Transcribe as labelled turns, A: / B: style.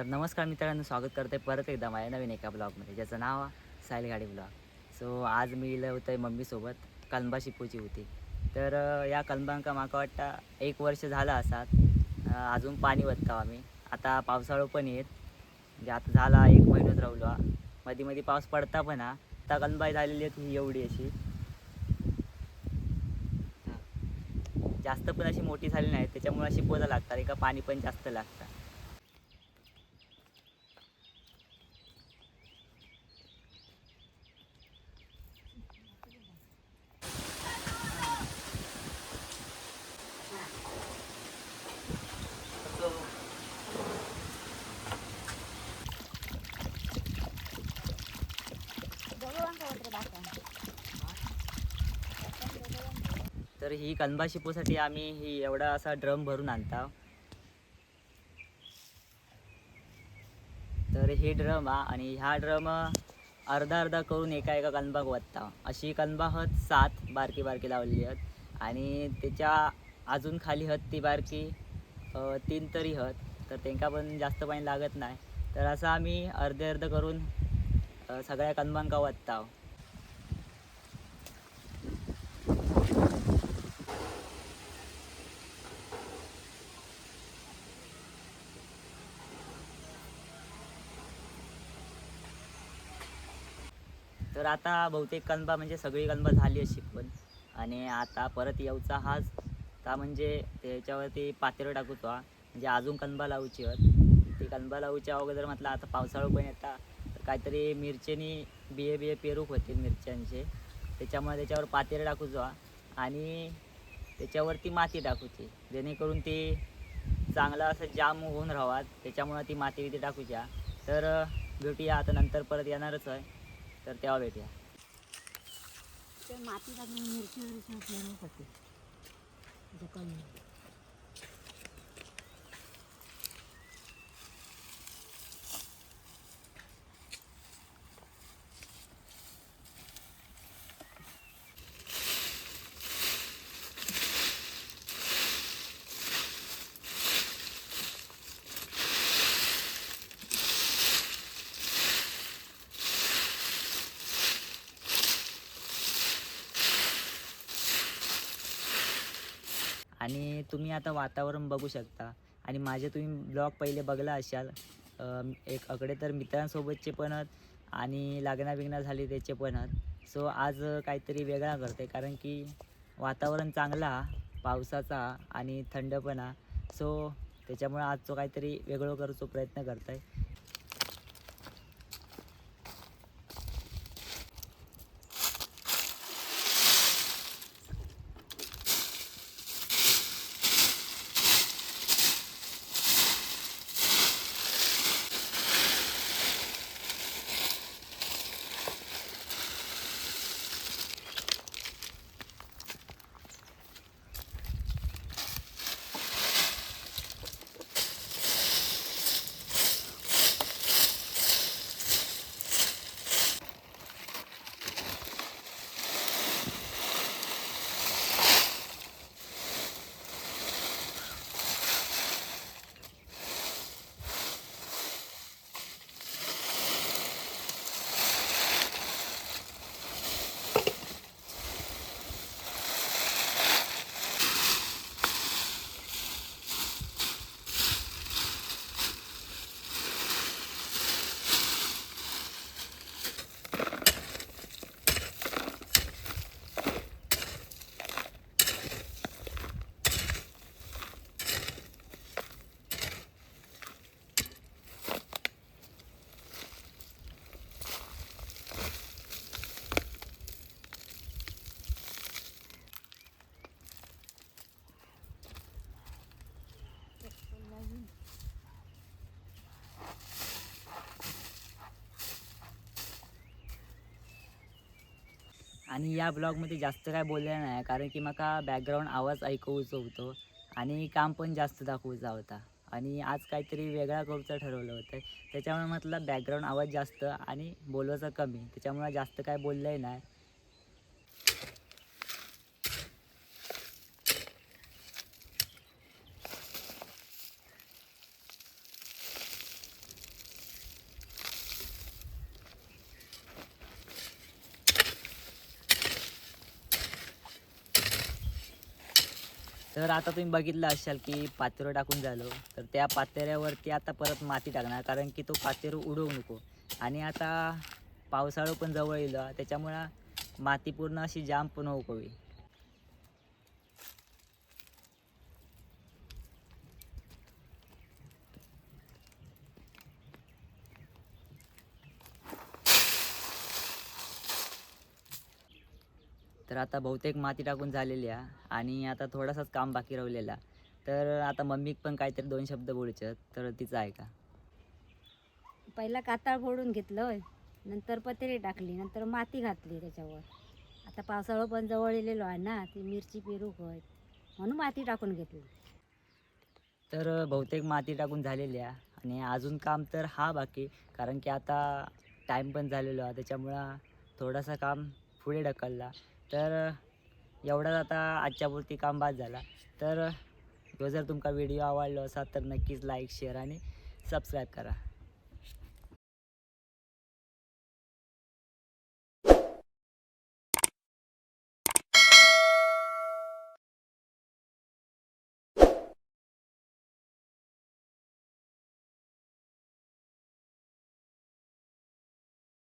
A: तर नमस्कार मित्रांनो, स्वागत करते परत एकदा माझ्या नवीन एका ब्लॉगमध्ये ज्याचं नाव साईल गाडी ब्लॉग. सो आज मी इलं होतं मम्मीसोबत कलंबा शिपूची होती. तर या कलंबांका माका वाटतं 1 वर्ष झालं असात. अजून पाणी वतता आम्ही. आता पावसाळो पण येत म्हणजे आता झाला 1 महिन्यात राहिलो हा. मध्ये मध्ये पाऊस पडता पण हा. आता कलंबाई झालेली आहेत ही एवढी अशी. जास्त पण अशी मोठी झाली नाही, त्याच्यामुळे अशी पोजा लागतात एका पाणी पण जास्त लागतं. तर ही कलंबा शिपूसाठी आम्ही ही एवढा असा ड्रम भरून आणता. तर हे ड्रम आणि ह्या ड्रम अर्धा अर्धा करून एका एका कलंबाक वत्ता. अशी कलंबा हत 7 बारकी बारकी लावलेली आहेत आणि त्याच्या अजून खाली हत ती बारकी 3 तरी हत. तर त्यांना पण जास्त पाणी लागत नाही. तर असं आम्ही अर्धे अर्ध करून सगळ्या कलंबांका वत्ता. तर आता बहुतेक कलंबा म्हणजे सगळी कलंबा झाली अशी पण. आणि आता परत येऊचा हाच का म्हणजे त्याच्यावरती पातेलं टाकूचो हा. म्हणजे अजून कलंबा लावूची आहेत. ती कलंबा लावूच्या अगोदर म्हटलं आता पावसाळा पण येता तर काहीतरी मिरचीनी बिये बिये पेरूक होतील मिरच्यांचे. त्याच्यामुळे त्याच्यावर पातेलं टाकूचो हा आणि त्याच्यावरती माती टाकूची जेणेकरून ती चांगला असं जाम होऊन राहावा. त्याच्यामुळं ती माती बिती टाकूच्या. तर भेटूया आता नंतर परत येणारच आहे. तर तेव्हा भेटूया.
B: ते माती टाकून मिरची पेरवसाठी जखम.
A: आणि तुम्ही आता वातावरण बघू शकता आणि माझे तुम्ही ब्लॉग पहिले बघला असाल. एक अकडे तर मित्रांसोबतचे पण आहेत आणि लग्ना बिग्ना झाली त्याचे पण आहेत. सो आज काहीतरी वेगळा करते कारण की वातावरण चांगला पावसाचा आणि थंडपणा. सो त्याच्यामुळे आजचं काहीतरी वेगळं करूचा प्रयत्न करत आहे. आणि या ब्लॉगमध्ये जास्त काय बोललेलं नाही कारण की मला बॅकग्राऊंड आवाज ऐकवूचा होतो आणि काम पण जास्त दाखवूचा होता. आणि आज काहीतरी वेगळा करूचं ठरवलं होतं. त्याच्यामुळे म्हटलं बॅकग्राऊंड आवाज जास्त आणि बोलवायचं कमी. त्याच्यामुळे जास्त काय बोललंही नाही. तर आता तुम्ही बघितलं असाल की पातेरं टाकून झालो, तर त्या पातेऱ्यावरती आता परत माती टाकणार, कारण की तो पातेरू उडवू नको. आणि आता पावसाळा पण जवळ येईल त्याच्यामुळं माती पूर्ण अशी जाम पण होऊ हवी. तर आता बहुतेक माती टाकून झालेली आहे आणि आता थोडासाच काम बाकी राहिलेला. तर आता मम्मीक पण काहीतरी 2 शब्द बोलायचे, तर तिचं ऐका.
B: पहिला काताळ फोडून घेतलं होय, नंतर पत्रे टाकली, नंतर माती घातली त्याच्यावर. आता पावसाळा पण जवळ येलेलो आहे ना, ती मिरची पेरूक होय, म्हणून माती टाकून घेतली.
A: तर बहुतेक माती टाकून झालेली आहे आणि अजून काम तर हा बाकी, कारण की आता टाईम पण झालेलो आहे, त्याच्यामुळं थोडंसं काम पुढे ढकलला. तर एवढाच आता आजच्यापुरती काम बाद झाला. तर जर तुमका व्हिडिओ आवडला असा तर नक्कीच लाईक शेअर आणि सबस्क्राईब करा.